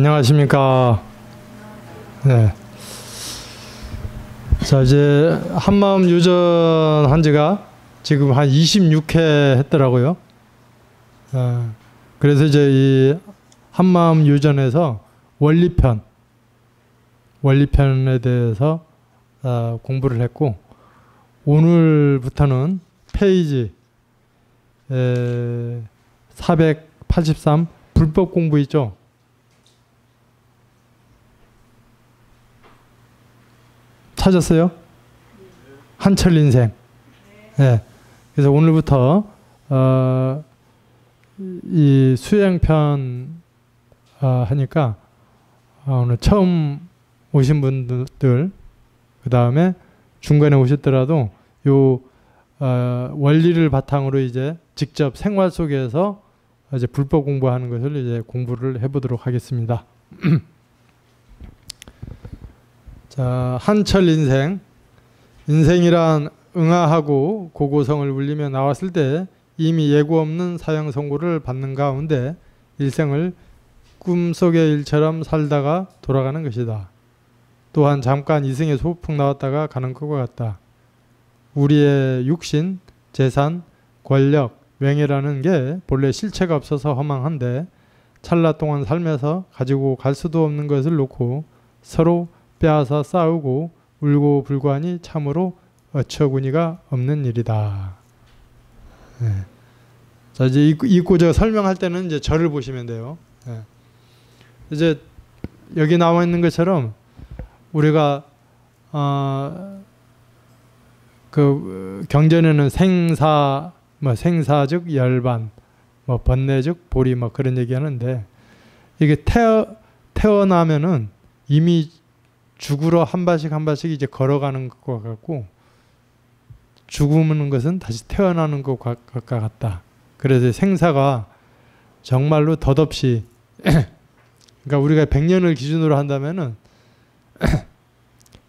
안녕하십니까. 네. 자, 이제 한마음 유전한 지가 지금 한 26회 했더라고요. 그래서 이제 이 한마음 유전에서 원리편에 대해서 공부를 했고, 오늘부터는 페이지 483 불법 공부 있죠. 찾았어요? 한철 인생. 네. 그래서 오늘부터 이 수행편 하니까 오늘 처음 오신 분들, 그 다음에 중간에 오셨더라도 요 원리를 바탕으로 이제 직접 생활 속에서 이제 불법 공부하는 것을 이제 공부를 해보도록 하겠습니다. 자, 한철 인생. 인생이란 응아하고 고고성을 울리며 나왔을 때 이미 예고 없는 사형 선고를 받는 가운데 일생을 꿈속의 일처럼 살다가 돌아가는 것이다. 또한 잠깐 이승에 소풍 나왔다가 가는 것과 같다. 우리의 육신, 재산, 권력, 명예라는 게 본래 실체가 없어서 허망한데 찰나 동안 살면서 가지고 갈 수도 없는 것을 놓고 서로 빼앗아 싸우고 울고 불고하니 참으로 어처구니가 없는 일이다. 네. 자, 이제 읽고 제가 설명할 때는 이제 저를 보시면 돼요. 네. 이제 여기 나와 있는 것처럼 우리가 그 경전에는 생사, 뭐 생사즉 열반, 뭐 번뇌즉 보리, 뭐 그런 얘기하는데, 이게 태어나면은 이미 죽으러 한 발씩 한 발씩 이제 걸어가는 것과 같고, 죽으는 것은 다시 태어나는 것과 같다. 그래서 생사가 정말로 덧없이 그러니까 우리가 100년을 기준으로 한다면은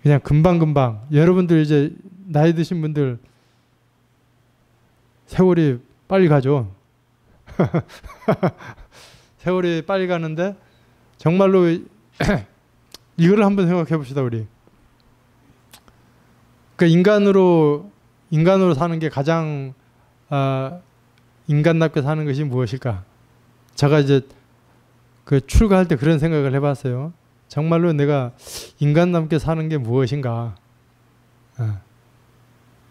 그냥 금방금방, 여러분들 이제 나이 드신 분들 세월이 빨리 가죠. 세월이 빨리 가는데 정말로 이걸 한번 생각해 봅시다. 우리 그러니까 인간으로 사는 게 가장 인간답게 사는 것이 무엇일까? 제가 이제 그 출가할 때 그런 생각을 해봤어요. 정말로 내가 인간답게 사는 게 무엇인가? 그러니까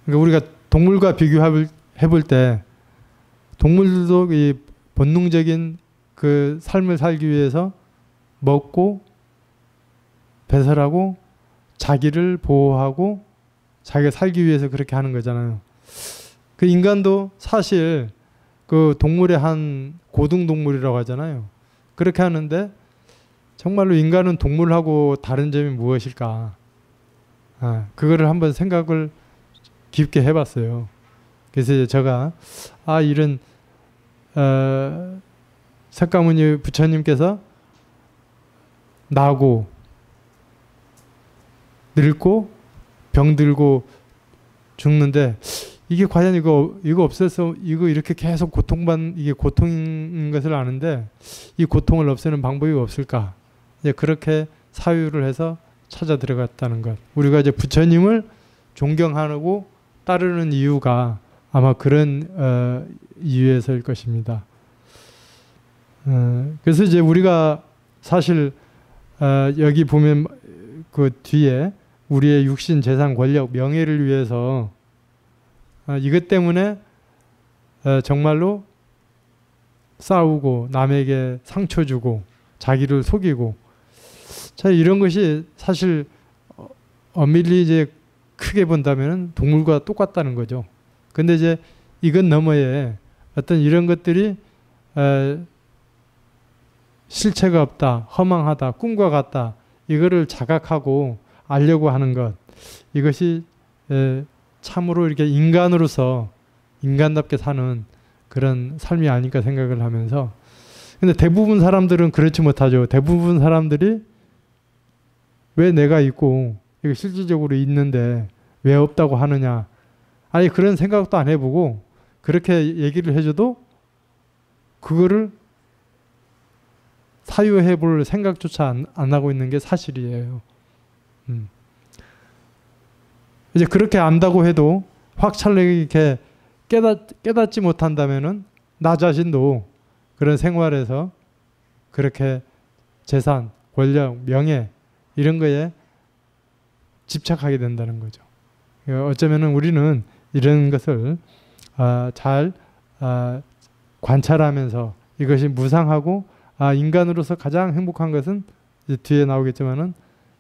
우리가 동물과 비교해 볼 때 동물들도 이 본능적인 그 삶을 살기 위해서 먹고 배설하고 자기를 보호하고 자기가 살기 위해서 그렇게 하는 거잖아요. 그 인간도 사실 그 동물의 한 고등동물이라고 하잖아요. 그렇게 하는데 정말로 인간은 동물하고 다른 점이 무엇일까? 그거를 한번 생각을 깊게 해봤어요. 그래서 제가 이런 석가모니 부처님께서 나고 늙고 병들고 죽는데 이게 과연 이거 없애서 이거 이렇게 계속 이게 고통인 것을 아는데 이 고통을 없애는 방법이 없을까? 이제 그렇게 사유를 해서 찾아 들어갔다는 것. 우리가 이제 부처님을 존경하고 따르는 이유가 아마 그런 이유에서일 것입니다. 그래서 이제 우리가 사실 여기 보면 그 뒤에 우리의 육신, 재산, 권력, 명예를 위해서 이것 때문에 정말로 싸우고 남에게 상처 주고 자기를 속이고, 자, 이런 것이 사실 엄밀히 이제 크게 본다면 동물과 똑같다는 거죠. 근데 이제 이것 너머에 어떤 이런 것들이 실체가 없다, 허망하다, 꿈과 같다, 이거를 자각하고 알려고 하는 것, 이것이 참으로 이렇게 인간으로서 인간답게 사는 그런 삶이 아닐까 생각을 하면서, 근데 대부분 사람들은 그렇지 못하죠. 대부분 사람들이 왜 내가 있고 이거 실질적으로 있는데 왜 없다고 하느냐, 아니 그런 생각도 안 해보고 그렇게 얘기를 해줘도 그거를 사유해 볼 생각조차 안 하고 있는 게 사실이에요. 이제 그렇게 안다고 해도 확철되게 이렇게 깨닫지 못한다면은 나 자신도 그런 생활에서 그렇게 재산, 권력, 명예 이런 거에 집착하게 된다는 거죠. 어쩌면은 우리는 이런 것을 잘 관찰하면서 이것이 무상하고 인간으로서 가장 행복한 것은 이제 뒤에 나오겠지만은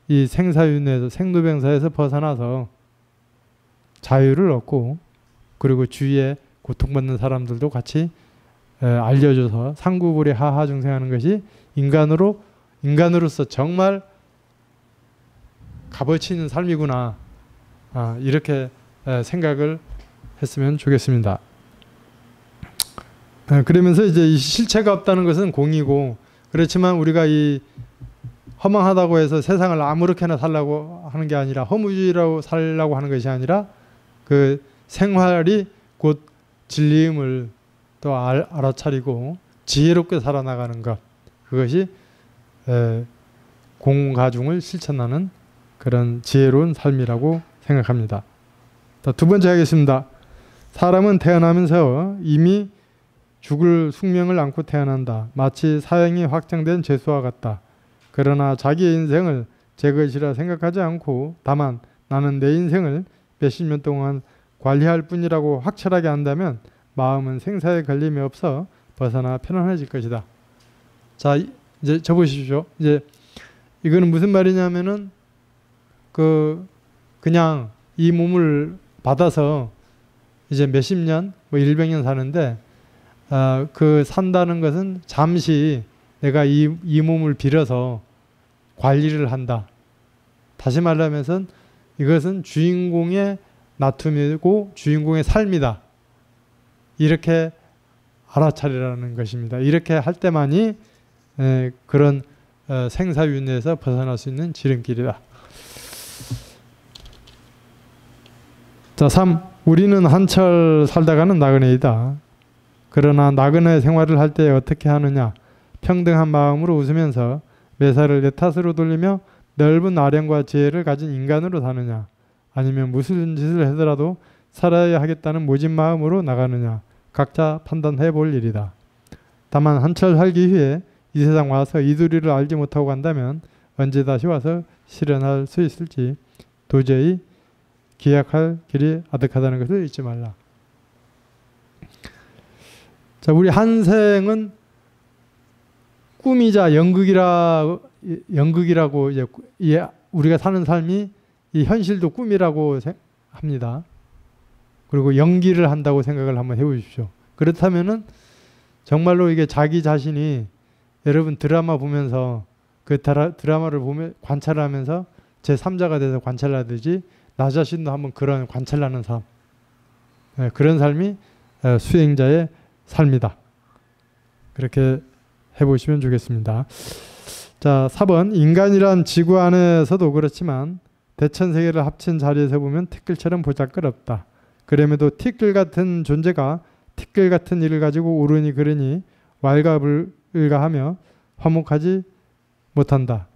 이 생사윤회에서 생로병사에서 벗어나서 자유를 얻고 그리고 주위에 고통받는 사람들도 같이 알려줘서 상구불이 하하 중생하는 것이 인간으로서 정말 값어치 있는 삶이구나. 이렇게 생각을 했으면 좋겠습니다. 그러면서 이제 이 실체가 없다는 것은 공이고 그렇지만 우리가 이 허망하다고 해서 세상을 아무렇게나 살라고 하는 게 아니라 허무주의라고 살라고 하는 것이 아니라 그 생활이 곧 진리임을 또 알아차리고 지혜롭게 살아나가는 것 그것이 공가중을 실천하는 그런 지혜로운 삶이라고 생각합니다. 두 번째 하겠습니다. 사람은 태어나면서 이미 죽을 숙명을 안고 태어난다. 마치 사형이 확정된 죄수와 같다. 그러나 자기의 인생을 제 것이라 생각하지 않고 다만 나는 내 인생을 몇십 년 동안 관리할 뿐이라고 확철하게 한다면 마음은 생사에 걸림이 없어 벗어나 편안해질 것이다. 자, 이제 적으십시오. 이제 이거는 무슨 말이냐면은 그냥 이 몸을 받아서 이제 몇십 년, 뭐 100년 사는데 그 산다는 것은 잠시 내가 이 몸을 빌어서 관리를 한다. 다시 말하면서 이것은 주인공의 나툼이고 주인공의 삶이다. 이렇게 알아차리라는 것입니다. 이렇게 할 때만이 그런 생사윤회에서 벗어날 수 있는 지름길이다. 자, 3. 우리는 한철 살다가는 나그네이다. 그러나 나그네 생활을 할 때 어떻게 하느냐? 평등한 마음으로 웃으면서 매사를 내 탓으로 돌리며 넓은 아량과 지혜를 가진 인간으로 사느냐? 아니면 무슨 짓을 하더라도 살아야 하겠다는 모진 마음으로 나가느냐? 각자 판단해 볼 일이다. 다만 한철 살기 후에 이 세상 와서 이 도리를 알지 못하고 간다면 언제 다시 와서 실현할 수 있을지 도저히 기약할 길이 아득하다는 것을 잊지 말라. 자, 우리 한생은 꿈이자 연극이라고 이제 우리가 사는 삶이 이 현실도 꿈이라고 합니다. 그리고 연기를 한다고 생각을 한번 해보십시오. 그렇다면은 정말로 이게 자기 자신이 여러분 드라마 보면서 그 드라마를 보면 관찰하면서 제3자가 돼서 관찰하듯이 나 자신도 한번 그런 관찰하는 삶, 그런 삶이 수행자의 삶이다. 그렇게 해보시면 좋겠습니다. 자, 4번 인간이란 지구 안에서도 그렇지만 대천세계를 합친 자리에서 보면 티끌처럼 보잘것없다. 그럼에도 티끌 같은 존재가 티끌 같은 일을 가지고 오르니 그러니 왈가불가하며 화목하지 못한다.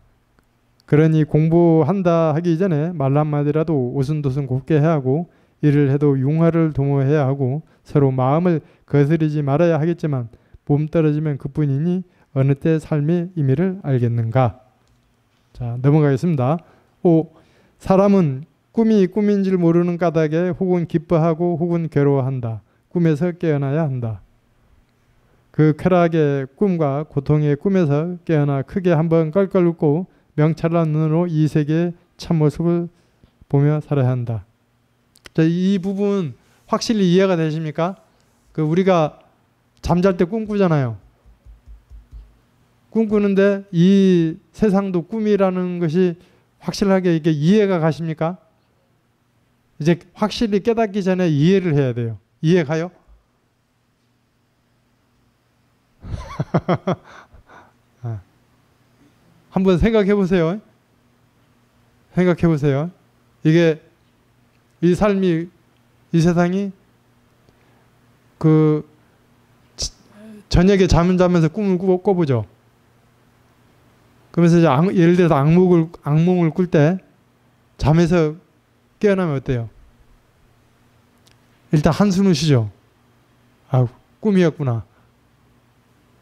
그러니 공부한다 하기 전에 말 한마디라도 오순도순 곱게 해야 하고 일을 해도 융화를 도모해야 하고 서로 마음을 거스르지 말아야 하겠지만 몸 떨어지면 그뿐이니 어느 때 삶의 의미를 알겠는가. 자, 넘어가겠습니다. 5. 사람은 꿈이 꿈인 줄 모르는 까닭에 혹은 기뻐하고 혹은 괴로워한다. 꿈에서 깨어나야 한다. 그 쾌락의 꿈과 고통의 꿈에서 깨어나 크게 한번 껄껄 웃고 명찰한 눈으로 이 세계의 참모습을 보며 살아야 한다. 자, 이 부분 확실히 이해가 되십니까? 우리가 잠잘 때 꿈꾸잖아요. 꿈꾸는데 이 세상도 꿈이라는 것이 확실하게 이게 이해가 가십니까? 이제 확실히 깨닫기 전에 이해를 해야 돼요. 이해 가요? 한번 생각해 보세요. 생각해 보세요. 이게 이 삶이 이 세상이 저녁에 잠을 자면서 꿈을 꿔보죠. 그러면서 이제 예를 들어서 악몽을 꿀 때 잠에서 깨어나면 어때요? 일단 한숨을 쉬죠. 아, 꿈이었구나.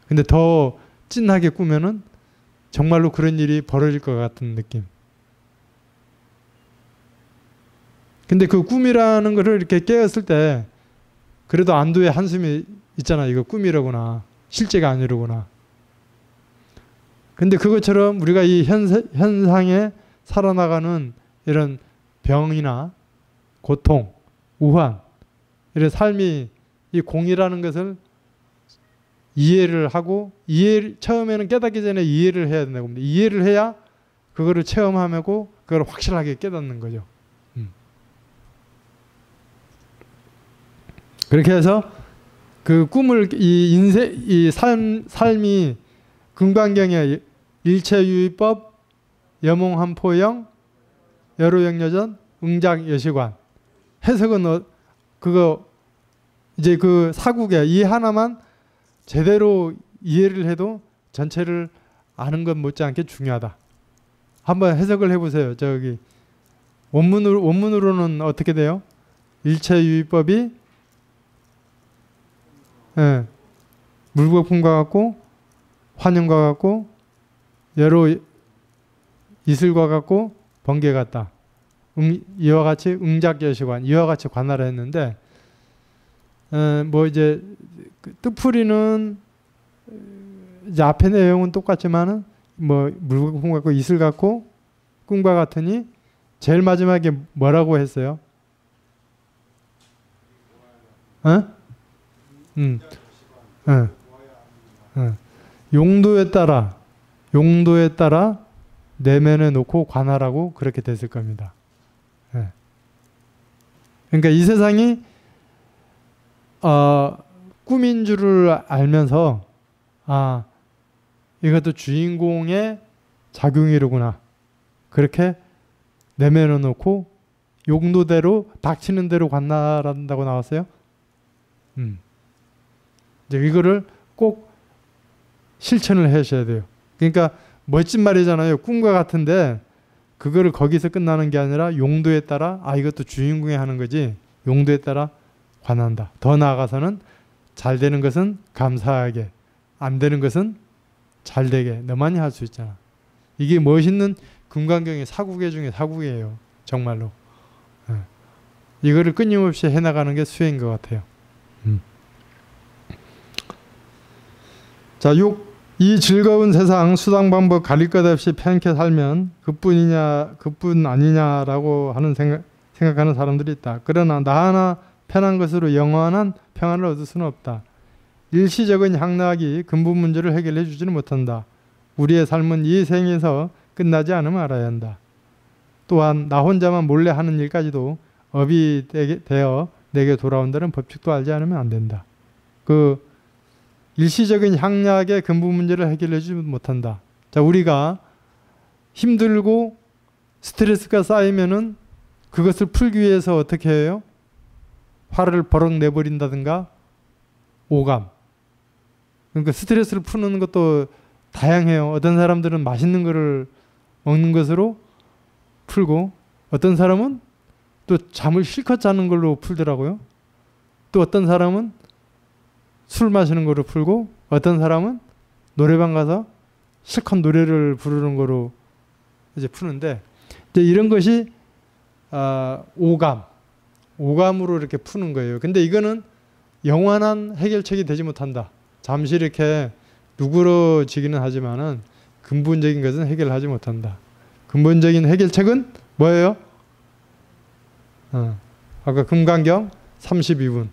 근데 더 찐하게 꾸면은 정말로 그런 일이 벌어질 것 같은 느낌. 근데 그 꿈이라는 거를 이렇게 깨었을 때 그래도 안도의 한숨이 있잖아. 이거 꿈이라구나. 실제가 아니로구나. 근데 그것처럼 우리가 이 현상에 살아나가는 이런 병이나 고통, 우환, 이런 삶이 이 공이라는 것을 이해를 하고, 처음에는 깨닫기 전에 이해를 해야 된다고 합니다. 이해를 해야 그거를 체험하고 그걸 확실하게 깨닫는 거죠. 그렇게 해서 그 꿈을 이 삶이 금강경의 일체유의법, 여몽한포영, 여로영여전, 응작여시관. 해석은 그거 이제 그 사국에 이 하나만 제대로 이해를 해도 전체를 아는 것 못지않게 중요하다. 한번 해석을 해보세요. 저기 원문으로는 어떻게 돼요? 일체유의법이 물거품과 같고 환영과 같고 여러 이슬과 같고 번개 같다. 이와 같이 응작여시관, 이와 같이 관하라 했는데 뭐 이제 뜻풀이는 이제 앞에 내용은 똑같지만은 뭐 물거품 같고 이슬 같고 꿈과 같으니 제일 마지막에 뭐라고 했어요? 용도에 따라 내면에 놓고 관하라고 그렇게 됐을 겁니다. 그러니까 이 세상이 꿈인 줄을 알면서 이것도 주인공의 작용이로구나. 그렇게 내면에 놓고 용도대로 닥치는 대로 관할한다고 나왔어요. 이제 이거를 꼭 실천을 하셔야 돼요. 그러니까 멋진 말이잖아요. 꿈과 같은데 그거를 거기서 끝나는 게 아니라 용도에 따라 이것도 주인공이 하는 거지 용도에 따라 관한다. 더 나아가서는 잘 되는 것은 감사하게 안 되는 것은 잘 되게 너만이 할 수 있잖아. 이게 멋있는 금강경의 사국의 중에 사국이에요. 정말로. 이거를 끊임없이 해나가는 게 수행인 것 같아요. 자, 6. 이 즐거운 세상 수당 방법 가릴 것 없이 편케 살면 그뿐 아니냐라고 하는 생각하는 사람들이 있다. 그러나 나 하나 편한 것으로 영원한 평안을 얻을 수는 없다. 일시적인 향락이 근본 문제를 해결해 주지는 못한다. 우리의 삶은 이 생에서 끝나지 않으면 알아야 한다. 또한 나 혼자만 몰래 하는 일까지도 업이 되어 내게 돌아온다는 법칙도 알지 않으면 안 된다. 그 일시적인 향락의 근본 문제를 해결해 주지 못한다. 자, 우리가 힘들고 스트레스가 쌓이면은 그것을 풀기 위해서 어떻게 해요? 화를 버럭 내버린다든가 오감. 그러니까 스트레스를 푸는 것도 다양해요. 어떤 사람들은 맛있는 거를 먹는 것으로 풀고 어떤 사람은 또 잠을 실컷 자는 걸로 풀더라고요. 또 어떤 사람은 술 마시는 거로 풀고 어떤 사람은 노래방 가서 실컷 노래를 부르는 거로 이제 푸는데 이제 이런 것이 오감으로 이렇게 푸는 거예요. 근데 이거는 영원한 해결책이 되지 못한다. 잠시 이렇게 누그러지기는 하지만은 근본적인 것은 해결하지 못한다. 근본적인 해결책은 뭐예요? 아까 금강경 32분.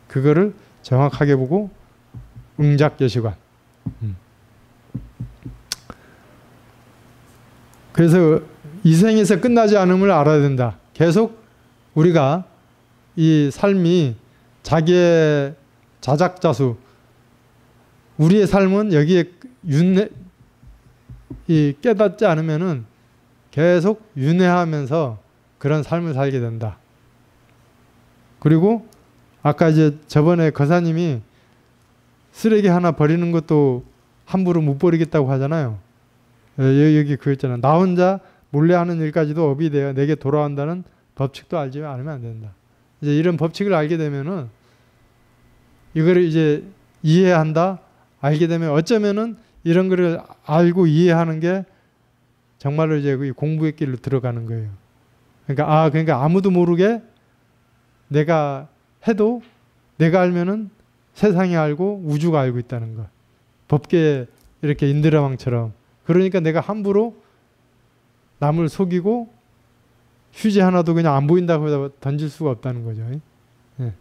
그거를 정확하게 보고 응작여시관. 그래서 이 생에서 끝나지 않음을 알아야 된다. 계속 우리가 이 삶이 자기의 자작자수, 우리의 삶은 여기에 깨닫지 않으면은 계속 윤회하면서 그런 삶을 살게 된다. 그리고 아까 이제 저번에 거사님이 쓰레기 하나 버리는 것도 함부로 못 버리겠다고 하잖아요. 여기 그 있잖아. 나 혼자 몰래 하는 일까지도 업이 되어 내게 돌아온다는 법칙도 알지 않으면 안 된다. 이제 이런 법칙을 알게 되면은 이거를 이제 이해한다. 알게 되면 어쩌면은 이런 거를 알고 이해하는 게 정말로 이제 공부의 길로 들어가는 거예요. 그러니까 아무도 모르게 내가 해도 내가 알면은 세상이 알고 우주가 알고 있다는 거. 법계 이렇게 인드라왕처럼. 그러니까 내가 함부로 남을 속이고 휴지 하나도 그냥 안 보인다고 던질 수가 없다는 거죠. 예.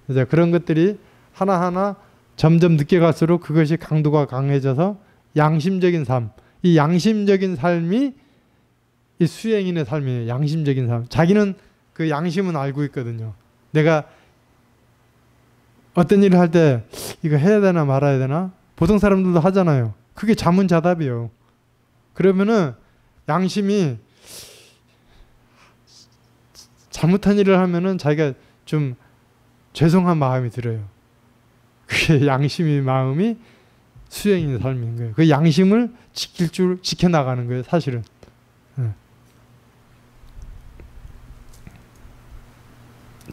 이제 그런 것들이 하나하나 점점 늦게 갈수록 그것이 강도가 강해져서 양심적인 삶. 이 양심적인 삶이 이 수행인의 삶이에요. 양심적인 삶. 자기는 그 양심은 알고 있거든요. 내가 어떤 일을 할 때 이거 해야 되나 말아야 되나? 보통 사람들도 하잖아요. 그게 자문자답이에요. 그러면은 양심이 잘못한 일을 하면은 자기가 좀 죄송한 마음이 들어요. 그게 양심의 마음이 수행인의 삶인 거예요. 그 양심을 지켜나가는 거예요, 사실은.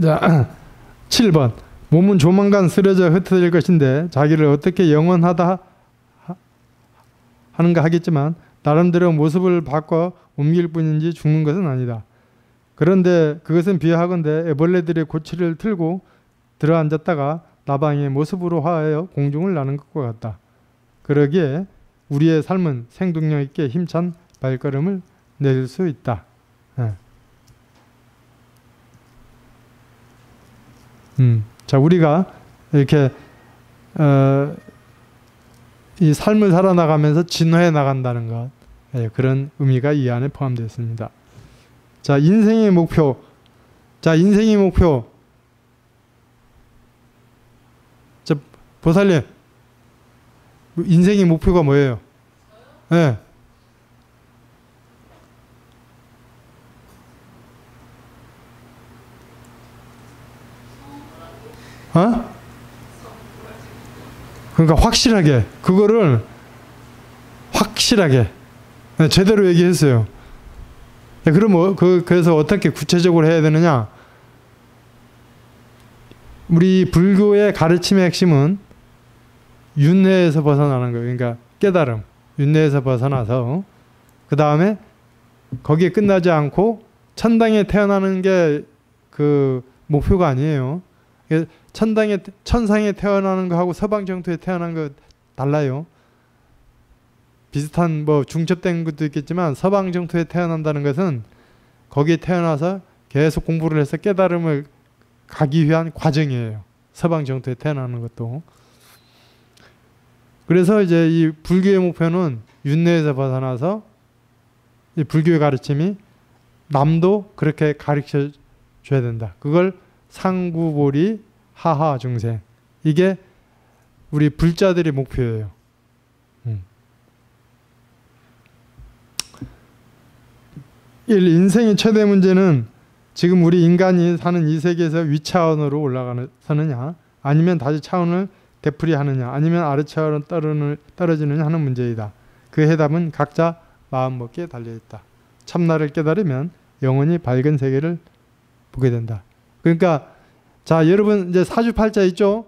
자, 7번. 몸은 조만간 쓰러져 흩어질 것인데 자기를 어떻게 영원하다 하는가 하겠지만 나름대로 모습을 바꿔 옮길 뿐인지 죽는 것은 아니다. 그런데 그것은 비하하건대 애벌레들의 고치를 틀고 들어앉았다가 나방의 모습으로 화하여 공중을 나는 것과 같다. 그러기에 우리의 삶은 생동력 있게 힘찬 발걸음을 내릴 수 있다. 자, 우리가 이렇게 이 삶을 살아나가면서 진화해 나간다는 것, 그런 의미가 이 안에 포함되어 있습니다. 자, 인생의 목표. 자, 인생의 목표. 자, 보살님, 인생의 목표가 뭐예요? 네. 어? 그러니까 확실하게 그거를 확실하게 제대로 얘기했어요. 그럼 그래서 어떻게 구체적으로 해야 되느냐? 우리 불교의 가르침의 핵심은 윤회에서 벗어나는 거예요. 그러니까 깨달음, 윤회에서 벗어나서 그 다음에 거기에 끝나지 않고 천당에 태어나는 게 그 목표가 아니에요. 천상에 태어나는 거하고 서방 정토에 태어나는 거 달라요. 비슷한 뭐 중첩된 것도 있겠지만 서방 정토에 태어난다는 것은 거기에 태어나서 계속 공부를 해서 깨달음을 가기 위한 과정이에요. 서방 정토에 태어나는 것도. 그래서 이제 이 불교의 목표는 윤회에서 벗어나서 이 불교의 가르침이 남도 그렇게 가르쳐 줘야 된다. 그걸 상구보리 하하 중생. 이게 우리 불자들의 목표예요. 인생의 최대 문제는 지금 우리 인간이 사는 이 세계에서 위차원으로 올라가느냐 아니면 다시 차원을 되풀이하느냐 아니면 아래차원으로 떨어지느냐 하는 문제이다. 그 해답은 각자 마음먹기에 달려있다. 참나를 깨달으면 영원히 밝은 세계를 보게 된다. 그러니까 자, 여러분 이제 사주팔자 있죠?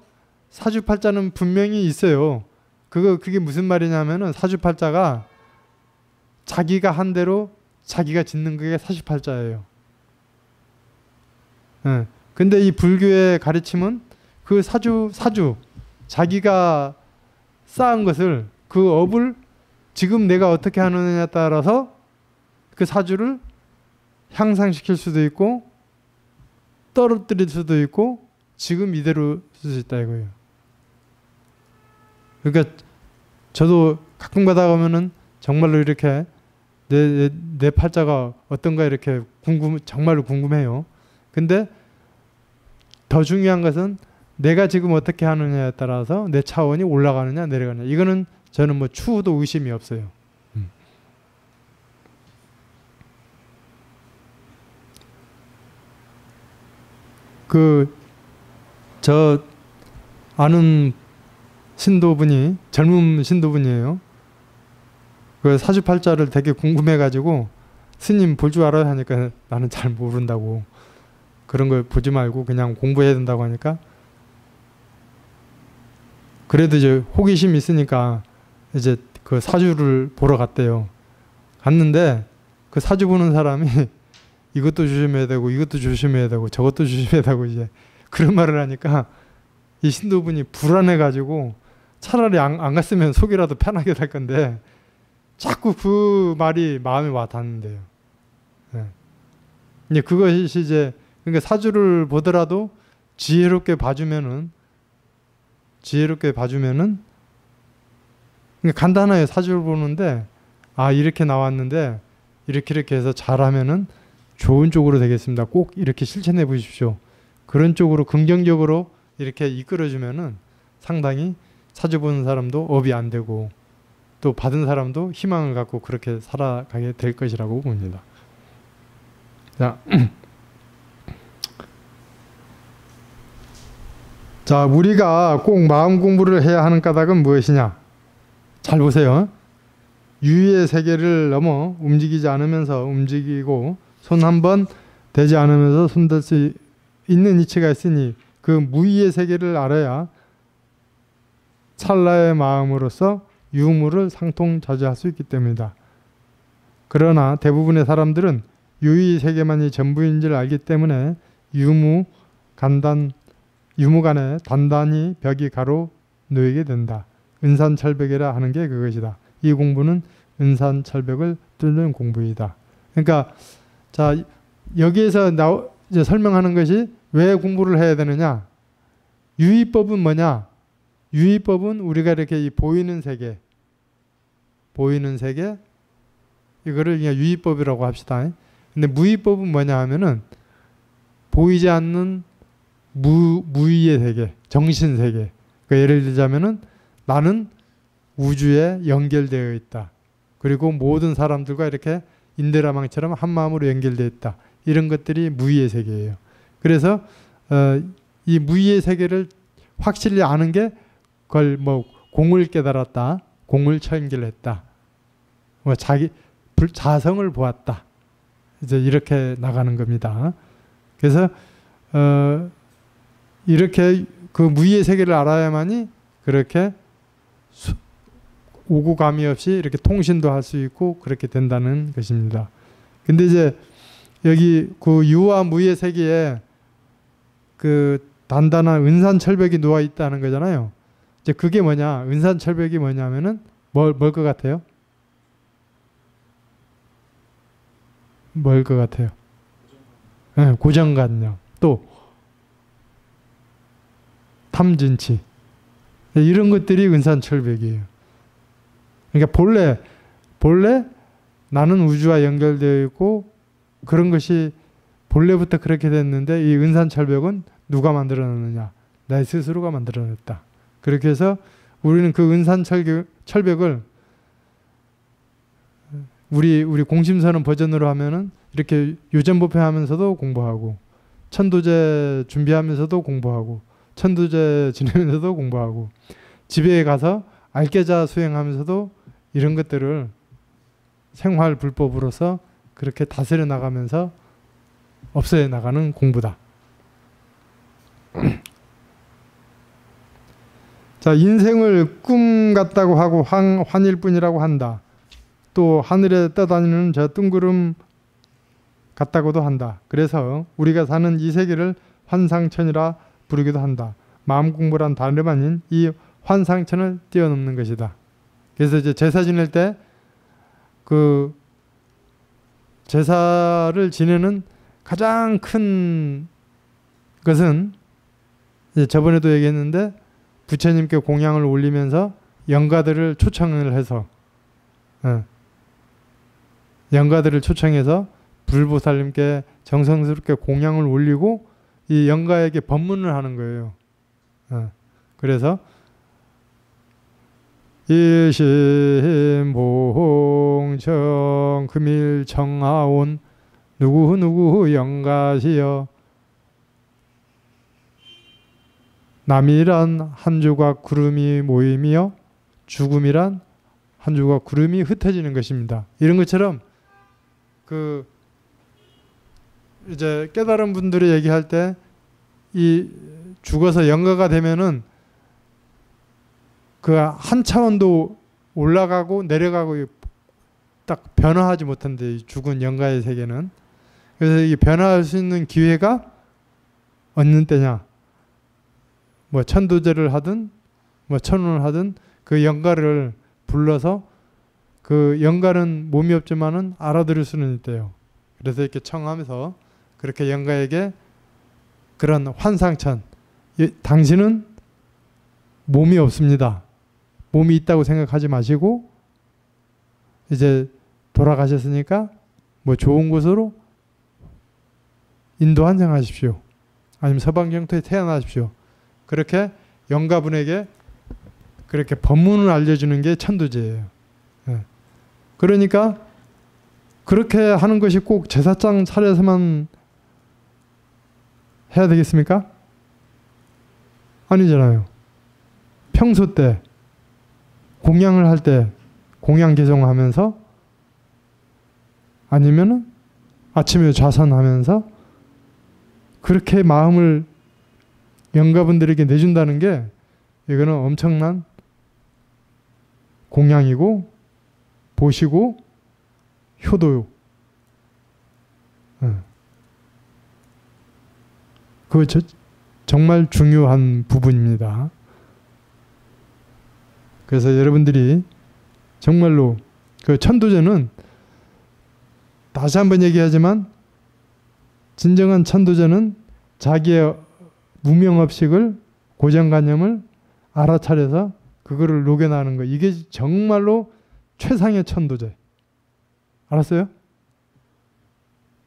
사주팔자는 분명히 있어요. 그게 무슨 말이냐면은 사주팔자가 자기가 한 대로 자기가 짓는 그게 사주팔자예요. 근데 이 불교의 가르침은 그 사주 자기가 쌓은 것을 그 업을 지금 내가 어떻게 하느냐에 따라서 그 사주를 향상시킬 수도 있고 떨어뜨릴 수도 있고 지금 이대로 쓸 수 있다 이거예요. 그러니까 저도 가끔 가다 보면은 정말로 이렇게 내 팔자가 어떤가 이렇게 정말로 궁금해요. 근데 더 중요한 것은 내가 지금 어떻게 하느냐에 따라서 내 차원이 올라가느냐 내려가느냐. 이거는 저는 뭐 추후도 의심이 없어요. 저 아는 신도분이 젊은 신도분이에요. 그 사주팔자를 되게 궁금해가지고 스님 볼 줄 알아요 하니까 나는 잘 모른다고, 그런 걸 보지 말고 그냥 공부해야 된다고 하니까, 그래도 이제 호기심이 있으니까 이제 그 사주를 보러 갔대요. 갔는데 그 사주 보는 사람이 이것도 조심해야 되고 이것도 조심해야 되고 저것도 조심해야 되고 이제 그런 말을 하니까 이 신도분이 불안해가지고 차라리 안 갔으면 속이라도 편하게 될 건데 자꾸 그 말이 마음에 와 닿는데요. 네. 이제 그것이 이제, 그러니까 사주를 보더라도 지혜롭게 봐주면은 그러니까 간단해요. 사주를 보는데 아 이렇게 나왔는데 이렇게 해서 잘하면은 좋은 쪽으로 되겠습니다. 꼭 이렇게 실천해 보십시오. 그런 쪽으로 긍정적으로 이렇게 이끌어주면은 상당히 사주 보는 사람도 업이 안 되고 또 받은 사람도 희망을 갖고 그렇게 살아가게 될 것이라고 봅니다. 자, 자, 우리가 꼭 마음 공부를 해야 하는 까닭은 무엇이냐? 잘 보세요. 유의의 세계를 넘어 움직이지 않으면서 움직이고 손 한 번 대지 않으면서 손댈 수 있는 이치가 있으니 그 무의의 세계를 알아야 찰나의 마음으로서 유무를 상통자제할 수 있기 때문이다. 그러나 대부분의 사람들은 유의 세계만이 전부인 줄 알기 때문에 유무 간에 단단히 벽이 가로 놓이게 된다. 은산철벽이라 하는 게 그것이다. 이 공부는 은산철벽을 뚫는 공부이다. 그러니까 자 여기에서 이제 설명하는 것이 왜 공부를 해야 되느냐? 유의법은 뭐냐? 유의법은 우리가 이렇게 이 보이는 세계 이거를 그냥 유의법이라고 합시다. 근데 무의법은 뭐냐 하면은 보이지 않는 무의의 세계, 정신 세계. 그러니까 예를 들자면은 나는 우주에 연결되어 있다. 그리고 모든 사람들과 이렇게 인대라망처럼 한 마음으로 연결되어 있다. 이런 것들이 무의의 세계예요. 그래서 이 무의의 세계를 확실히 아는 게 그걸 뭐 공을 깨달았다, 공을 처연결했다, 뭐 자성을 보았다. 이제 이렇게 나가는 겁니다. 그래서 이렇게 그 무의의 세계를 알아야만이 그렇게 오구감이 없이 이렇게 통신도 할 수 있고 그렇게 된다는 것입니다. 근데 이제 여기 그 유와 무의의 세계에 그 단단한 은산철벽이 놓아 있다는 거잖아요. 이제 그게 뭐냐? 은산철벽이 뭐냐면은 뭘 것 같아요? 뭘 것 같아요? 네, 고정관념, 또 탐진치, 이런 것들이 은산철벽이에요. 그러니까 본래 나는 우주와 연결되어 있고 그런 것이 본래부터 그렇게 됐는데 이 은산철벽은 누가 만들어냈느냐? 내 스스로가 만들어냈다. 그렇게 해서 우리는 그 은산철벽을 우리 공심선언 버전으로 하면은 이렇게 유전법회 하면서도 공부하고 천도제 준비하면서도 공부하고 천도제 지내면서도 공부하고 집에 가서 알계자 수행하면서도 이런 것들을 생활 불법으로서 그렇게 다스려 나가면서 없애 나가는 공부다. 자, 인생을 꿈 같다고 하고 환일뿐이라고 한다. 또 하늘에 떠다니는 저 뜬구름 같다고도 한다. 그래서 우리가 사는 이 세계를 환상천이라 부르기도 한다. 마음 공부란 다름 아닌 이 환상천을 뛰어넘는 것이다. 그래서 이제 제사 지낼 때 그 제사를 지내는 가장 큰 것은 이제 저번에도 얘기했는데 부처님께 공양을 올리면서 영가들을 초청을 해서 영가들을 초청해서 불보살님께 정성스럽게 공양을 올리고 이 영가에게 법문을 하는 거예요. 그래서 일심봉청 금일청하온 누구 영가시여 남이란 한 조각 구름이 모임이여 죽음이란 한 주가 구름이 흩어지는 것입니다. 이런 것처럼 그 이제 깨달은 분들이 얘기할 때 이 죽어서 영가가 되면은 그 한 차원도 올라가고 내려가고 딱 변화하지 못한대, 이 죽은 영가의 세계는. 그래서 이 변화할 수 있는 기회가 얻는 때냐, 뭐 천도제를 하든 뭐 천운을 하든 그 영가를 불러서, 그 영가는 몸이 없지만은 알아들을 수는 있대요. 그래서 이렇게 청하면서 그렇게 영가에게 그런 환상천, 당신은 몸이 없습니다, 몸이 있다고 생각하지 마시고 이제 돌아가셨으니까 뭐 좋은 곳으로 인도 환생하십시오, 아니면 서방 영토에 태어나십시오. 그렇게 영가분에게 그렇게 법문을 알려주는 게 천도제예요. 그러니까 그렇게 하는 것이 꼭 제사장 차려서만 해야 되겠습니까? 아니잖아요. 평소 때 공양을 할 때 공양 개송하면서, 아니면은 아침에 좌선하면서 그렇게 마음을 영가분들에게 내준다는 게, 이거는 엄청난 공양이고 보시고 효도요. 그거 정말 중요한 부분입니다. 그래서 여러분들이 정말로 그 천도제는, 다시 한번 얘기하지만 진정한 천도제는 자기의 무명업식을, 고정관념을 알아차려서 그거를 녹여나는 거, 이게 정말로 최상의 천도제. 알았어요?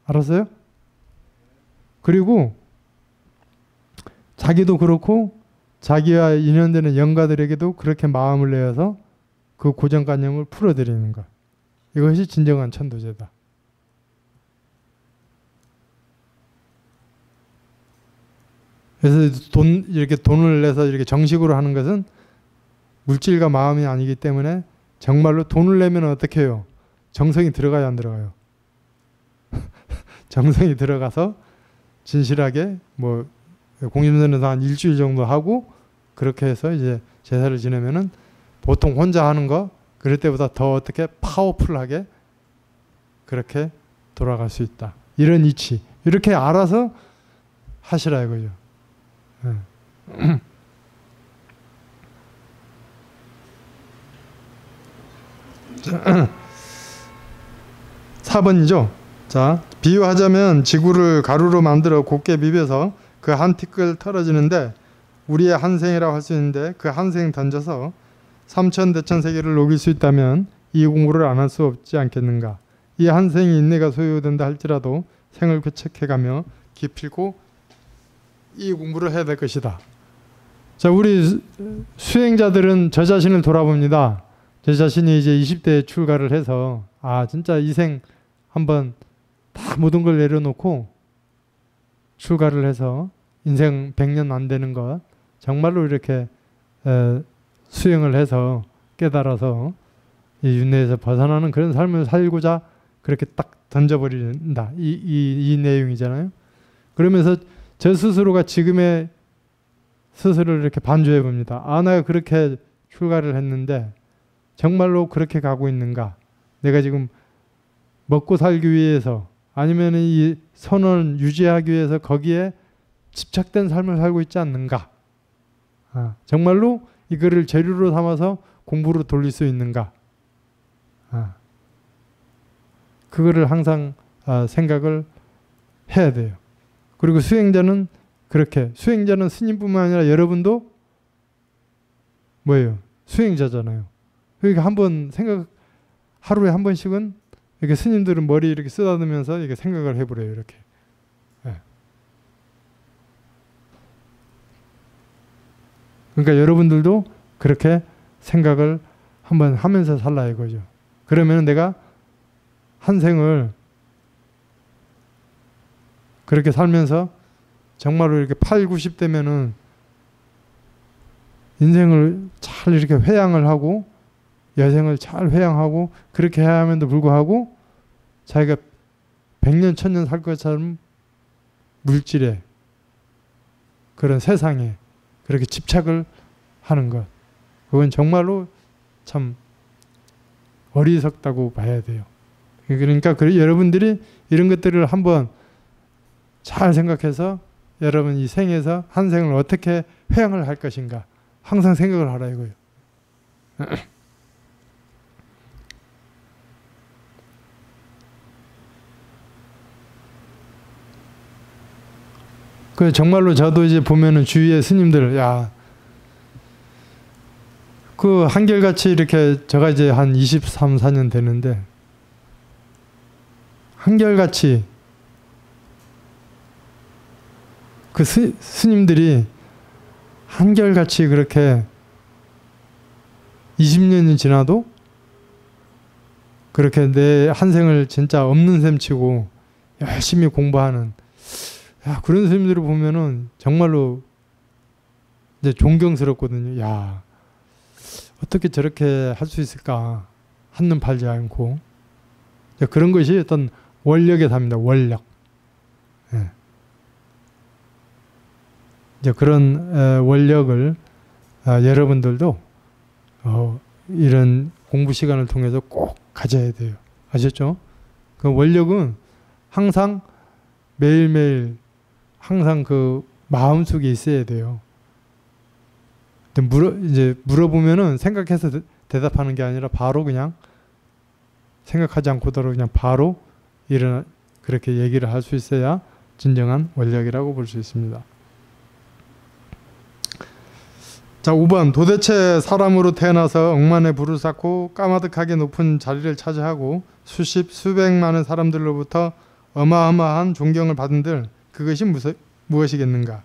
알았어요? 그리고 자기도 그렇고 자기와 인연되는 영가들에게도 그렇게 마음을 내어서 그 고정관념을 풀어드리는 것, 이것이 진정한 천도제다. 그래서 이렇게 돈을 내서 이렇게 정식으로 하는 것은 물질과 마음이 아니기 때문에, 정말로 돈을 내면 어떻게 해요? 정성이 들어가야 안 들어가요? 정성이 들어가서 진실하게 뭐 공임전에서 한 일주일 정도 하고 그렇게 해서 이제 제사를 지내면은, 보통 혼자 하는 거 그럴 때보다 더 어떻게 파워풀하게 그렇게 돌아갈 수 있다. 이런 이치, 이렇게 알아서 하시라 이거죠. 4번이죠. 자, 비유하자면 지구를 가루로 만들어 곱게 비벼서 그 한 티끌 털어지는데 우리의 한 생이라고 할 수 있는데, 그 한 생 던져서 삼천대천 세계를 녹일 수 있다면 이 공부를 안 할 수 없지 않겠는가. 이 한 생이 인내가 소요된다 할지라도 생을 개척해가며 기필코 이 공부를 해야 될 것이다. 자, 우리 수행자들은 저 자신을 돌아봅니다. 저 자신이 이제 20대에 출가를 해서, 아 진짜 이 생 한번 다 모든 걸 내려놓고 출가를 해서 인생 100년 안 되는 것 정말로 이렇게 수행을 해서 깨달아서 이 윤회에서 벗어나는 그런 삶을 살고자 그렇게 딱 던져버린다. 이 내용이잖아요. 그러면서 저 스스로가 지금의 스스로를 이렇게 반주해 봅니다. 아, 내가 그렇게 출가를 했는데 정말로 그렇게 가고 있는가? 내가 지금 먹고 살기 위해서, 아니면 이 선을 유지하기 위해서 거기에 집착된 삶을 살고 있지 않는가? 정말로 이거를 재료로 삼아서 공부로 돌릴 수 있는가? 그거를 항상 생각을 해야 돼요. 그리고 수행자는 그렇게, 수행자는 스님뿐만 아니라 여러분도 뭐예요? 수행자잖아요. 그러니까 한번 하루에 한 번씩은 이렇게 스님들은 머리 이렇게 쓰다듬으면서 이렇게 생각을 해보래요. 이렇게. 그러니까 여러분들도 그렇게 생각을 한번 하면서 살라 이거죠. 그러면 내가 한 생을 그렇게 살면서 정말로 이렇게 8, 90대면은 인생을 잘 이렇게 회양을 하고 여생을 잘 회양하고 그렇게 해야 함에도 불구하고 자기가 100년, 1000년 살 것처럼 물질에 그런 세상에 그렇게 집착을 하는 것. 그건 정말로 참 어리석다고 봐야 돼요. 그러니까 여러분들이 이런 것들을 한번 잘 생각해서 여러분 이 생에서 한 생을 어떻게 회양을 할 것인가 항상 생각을 하라 이거예요. 그 정말로 저도 이제 보면은 주위의 스님들, 야, 그 한결같이 이렇게 제가 이제 한 23, 4년 되는데 한결같이 그 스님들이 한결같이 그렇게 20년이 지나도 그렇게 내 한 생을 진짜 없는 셈 치고 열심히 공부하는, 야, 그런 스님들을 보면은 정말로 이제 존경스럽거든요. 야, 어떻게 저렇게 할 수 있을까? 한눈 팔지 않고. 그런 것이 어떤 원력의 답입니다. 원력. 예. 이제 그런 원력을 여러분들도 이런 공부 시간을 통해서 꼭 가져야 돼요. 아셨죠? 그 원력은 항상 매일매일 항상 그 마음속에 있어야 돼요. 이제 물어보면은 생각해서 대답하는 게 아니라 바로 그냥 생각하지 않고도 그냥 바로 그렇게 얘기를 할 수 있어야 진정한 원력이라고 볼 수 있습니다. 자, 5번. 도대체 사람으로 태어나서 억만의 부를 쌓고 까마득하게 높은 자리를 차지하고 수십 수백만의 사람들로부터 어마어마한 존경을 받은들 그것이 무엇이겠는가?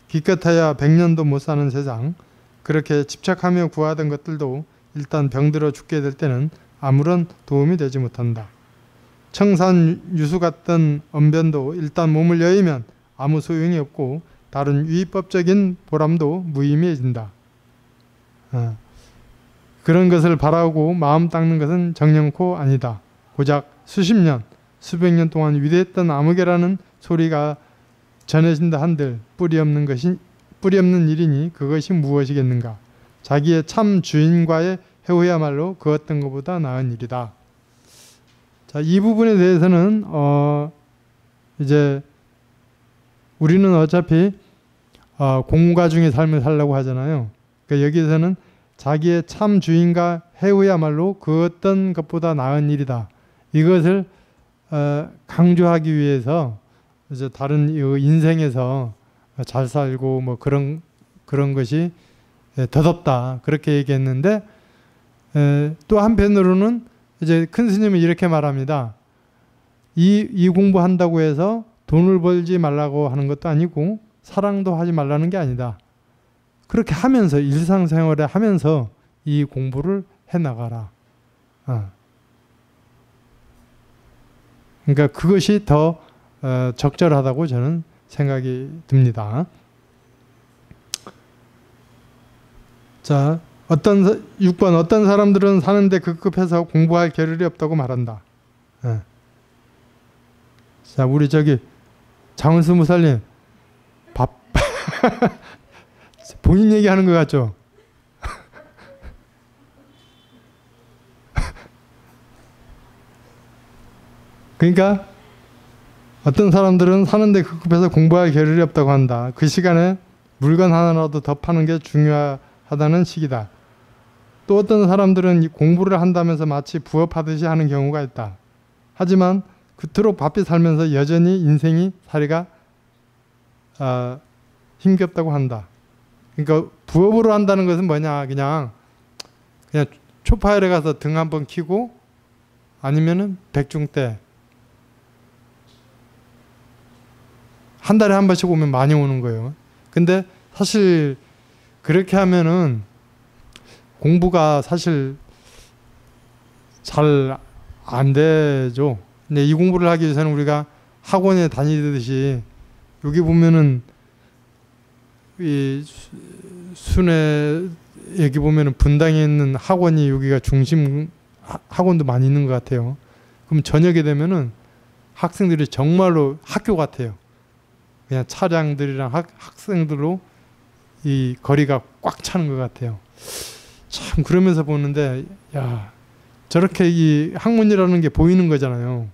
기껏해야 100년도 못 사는 세상, 그렇게 집착하며 구하던 것들도 일단 병들어 죽게 될 때는 아무런 도움이 되지 못한다. 청산유수 같던 언변도 일단 몸을 여의면 아무 소용이 없고 다른 유의법적인 보람도 무의미해진다. 그런 것을 바라고 마음 닦는 것은 정령코 아니다. 고작 수십 년, 수백 년 동안 위대했던 아무개라는 소리가 전해진다 한들 뿌리 없는 일이니 그것이 무엇이겠는가. 자기의 참 주인과의 해오야말로 그 어떤 것보다 나은 일이다. 자, 이 부분에 대해서는 이제 우리는 어차피 공가 중의 삶을 살려고 하잖아요. 그러니까 여기에서는 자기의 참 주인과 해오야말로 그 어떤 것보다 나은 일이다. 이것을 강조하기 위해서 이제 다른 인생에서 잘 살고 뭐 그런 것이 덧없다 그렇게 얘기했는데, 또 한편으로는 이제 큰 스님은 이렇게 말합니다. 이 공부한다고 해서 돈을 벌지 말라고 하는 것도 아니고 사랑도 하지 말라는 게 아니다. 그렇게 하면서 일상생활에 하면서 이 공부를 해나가라. 그러니까 그것이 더 적절하다고 저는 생각이 듭니다. 자, 6번. 어떤 사람들은 사는데 급급해서 공부할 겨를이 없다고 말한다. 자, 우리 저기 장은수 무살님 본인 얘기하는 것 같죠? 그러니까 어떤 사람들은 사는데 급급해서 공부할 겨를이 없다고 한다. 그 시간에 물건 하나라도 더 파는 게 중요하다는 식이다. 또 어떤 사람들은 공부를 한다면서 마치 부업하듯이 하는 경우가 있다. 하지만 그토록 바삐 살면서 여전히 인생이 살이가 힘겹다고 한다. 그러니까 부업으로 한다는 것은 뭐냐, 그냥 초파일에 가서 등 한번 키고 아니면은 백중 때 한 달에 한 번씩 오면 많이 오는 거예요. 근데 사실 그렇게 하면은 공부가 사실 잘 안 되죠. 근데 이 공부를 하기 위해서는 우리가 학원에 다니듯이 여기 보면은 이 순회 여기 보면은 분당에 있는 학원이 여기가 중심 학원도 많이 있는 것 같아요. 그럼 저녁에 되면은 학생들이 정말로 학교 같아요. 그냥 차량들이랑 학생들로 이 거리가 꽉 차는 것 같아요. 참 그러면서 보는데 야 저렇게 이 학문이라는 게 보이는 거잖아요.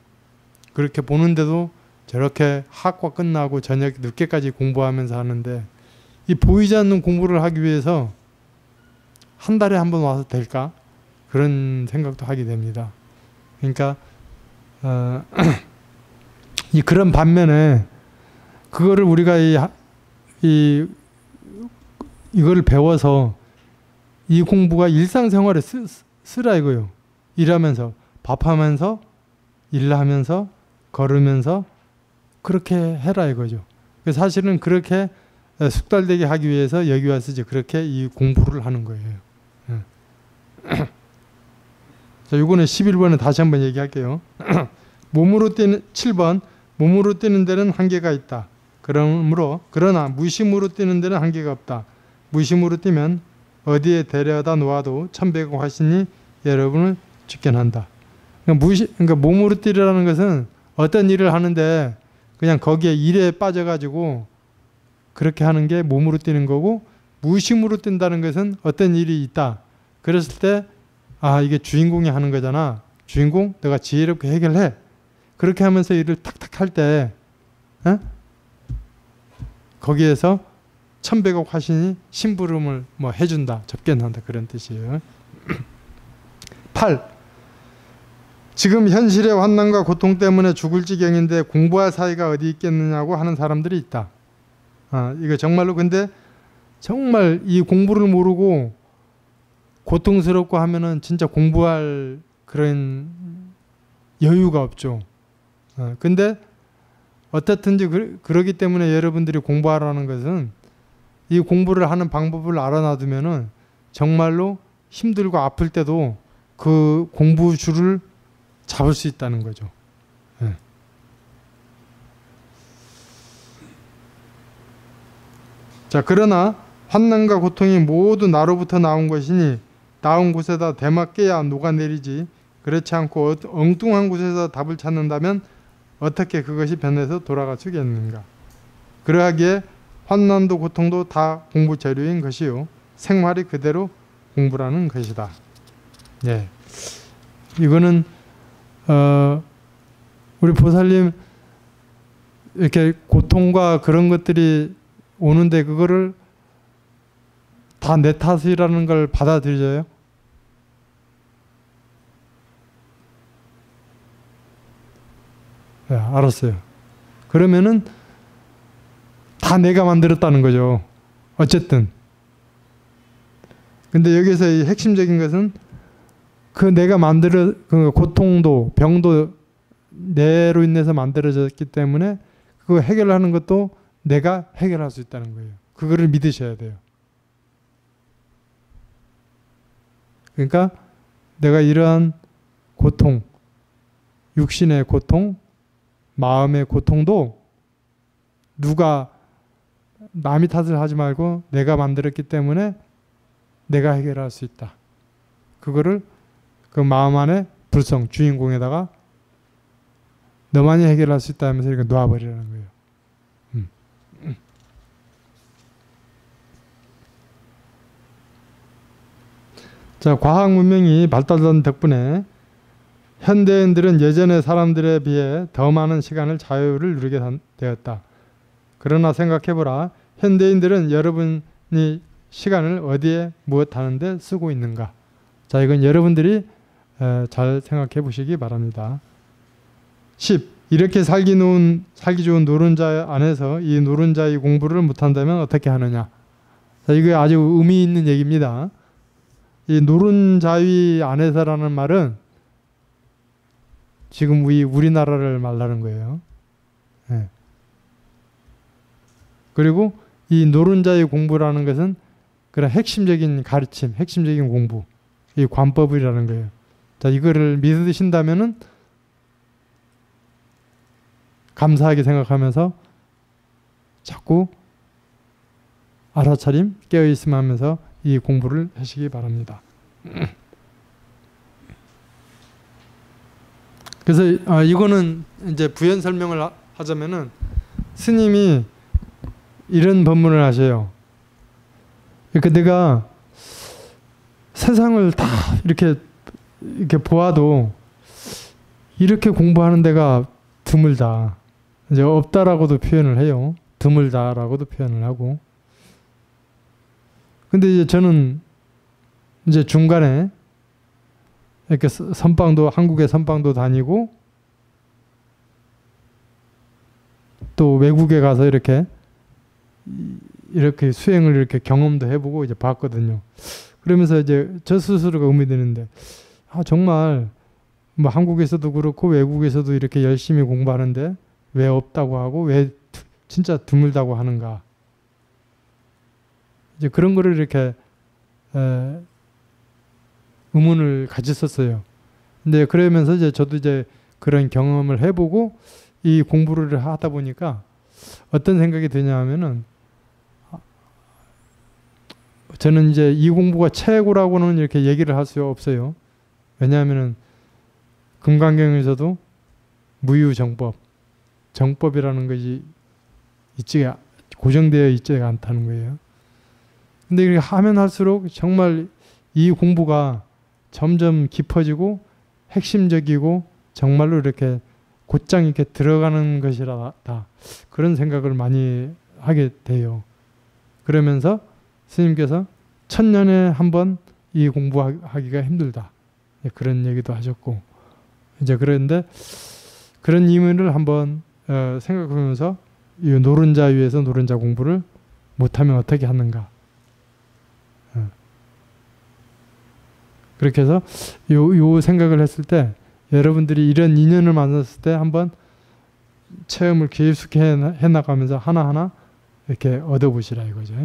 그렇게 보는데도 저렇게 학과 끝나고 저녁 늦게까지 공부하면서 하는데 이 보이지 않는 공부를 하기 위해서 한 달에 한 번 와서 될까? 그런 생각도 하게 됩니다. 그러니까 이 그런 반면에 그거를 우리가 이걸 배워서 이 공부가 일상생활에 쓰라 이거요. 일하면서 밥하면서 일하면서 걸으면서 그렇게 해라 이거죠. 사실은 그렇게 숙달되게 하기 위해서 여기 와서 이제 그렇게 이 공부를 하는 거예요. 자, 이거는 11번에 다시 한번 얘기할게요. 몸으로 뛰는 7번 몸으로 뛰는 데는 한계가 있다. 그러나 무심으로 뛰는 데는 한계가 없다. 무심으로 뛰면 어디에 데려다 놓아도 천백의 화신이 여러분을 지켜낸다. 그러니까 몸으로 뛰라는 것은 어떤 일을 하는데 그냥 거기에 일에 빠져가지고 그렇게 하는 게 몸으로 뛰는 거고, 무심으로 뛴다는 것은 어떤 일이 있다. 그랬을 때 아 이게 주인공이 하는 거잖아. 주인공 내가 지혜롭게 해결해. 그렇게 하면서 일을 탁탁 할 때 거기에서 천백억 화신이 심부름을 뭐 해준다. 접견한다. 그런 뜻이에요. 8. 지금 현실의 환난과 고통 때문에 죽을 지경인데 공부할 사이가 어디 있겠느냐고 하는 사람들이 있다. 이거 정말로 근데 정말 이 공부를 모르고 고통스럽고 하면은 진짜 공부할 그런 여유가 없죠. 근데 어떻든지 그러기 때문에 여러분들이 공부하라는 것은 이 공부를 하는 방법을 알아놔두면은 정말로 힘들고 아플 때도 그 공부줄을 잡을 수 있다는 거죠. 자, 그러나 환난과 고통이 모두 나로부터 나온 것이니 나온 곳에다 대맞게야 녹아내리지, 그렇지 않고 엉뚱한 곳에서 답을 찾는다면 어떻게 그것이 변해서 돌아갈 수 있겠는가. 그러하기에 환난도 고통도 다 공부 재료인 것이요 생활이 그대로 공부라는 것이다. 예, 이거는 우리 보살님 이렇게 고통과 그런 것들이 오는데 그거를 다 내 탓이라는 걸 받아들여요? 네, 알았어요. 그러면은 다 내가 만들었다는 거죠. 어쨌든. 근데 여기서 이 핵심적인 것은 그 내가 그 고통도 병도 내로 인해서 만들어졌기 때문에 그거 해결하는 것도 내가 해결할 수 있다는 거예요. 그거를 믿으셔야 돼요. 그러니까 내가 이러한 고통, 육신의 고통, 마음의 고통도 누가 남이 탓을 하지 말고 내가 만들었기 때문에 내가 해결할 수 있다. 그거를 그 마음 안에 불성, 주인공에다가 너만이 해결할 수 있다 하면서 이렇게 놓아버리라는 거예요. 자, 과학 문명이 발달된 덕분에 현대인들은 예전의 사람들에 비해 더 많은 시간을 자유를 누리게 되었다. 그러나 생각해보라. 현대인들은 여러분이 시간을 어디에 무엇 하는데 쓰고 있는가. 자, 이건 여러분들이 잘 생각해 보시기 바랍니다. 10. 이렇게 살기 좋은 노른자 안에서 이 노른자의 공부를 못한다면 어떻게 하느냐. 자, 이거 아주 의미 있는 얘기입니다. 이 노른자위 안에서라는 말은 지금 우리나라를 말하는 거예요. 네. 그리고 이 노른자의 공부라는 것은 그런 핵심적인 가르침, 핵심적인 공부, 이 관법이라는 거예요. 자, 이거를 믿으신다면은 감사하게 생각하면서 자꾸 알아차림, 깨어있음 하면서 이 공부를 하시기 바랍니다. 그래서 이거는 이제 부연 설명을 하자면은 스님이 이런 법문을 하셔요. 그러니까 내가 세상을 다 이렇게 보아도 이렇게 공부하는 데가 드물다. 이제 없다라고도 표현을 해요. 드물다라고도 표현을 하고. 근데 이제 저는 이제 중간에 이렇게 선방도, 한국의 선방도 다니고 또 외국에 가서 이렇게 수행을 이렇게 경험도 해보고 이제 봤거든요. 그러면서 이제 저 스스로가 의미되는데, 정말 뭐 한국에서도 그렇고 외국에서도 이렇게 열심히 공부하는데 왜 없다고 하고 왜 진짜 드물다고 하는가. 이제 그런 거를 이렇게 의문을 가졌었어요. 근데 그러면서 이제 저도 이제 그런 경험을 해보고 이 공부를 하다 보니까 어떤 생각이 드냐 하면은, 저는 이제 이 공부가 최고라고는 이렇게 얘기를 할 수 없어요. 왜냐하면은 금강경에서도 무유정법, 정법이라는 것이 고정되어 있지가 않다는 거예요. 근데 이렇게 하면 할수록 정말 이 공부가 점점 깊어지고 핵심적이고 정말로 이렇게 곧장 이렇게 들어가는 것이라다, 그런 생각을 많이 하게 돼요. 그러면서 스님께서 1000년에 한 번 이 공부하기가 힘들다, 그런 얘기도 하셨고, 이제 그런데 그런 의미를 한번 생각하면서 이 노른자 위에서 노른자 공부를 못하면 어떻게 하는가. 그렇게 해서 요 생각을 했을 때, 여러분들이 이런 인연을 만났을 때 한번 체험을 깊숙이 해나가면서 하나하나 이렇게 얻어보시라 이거죠.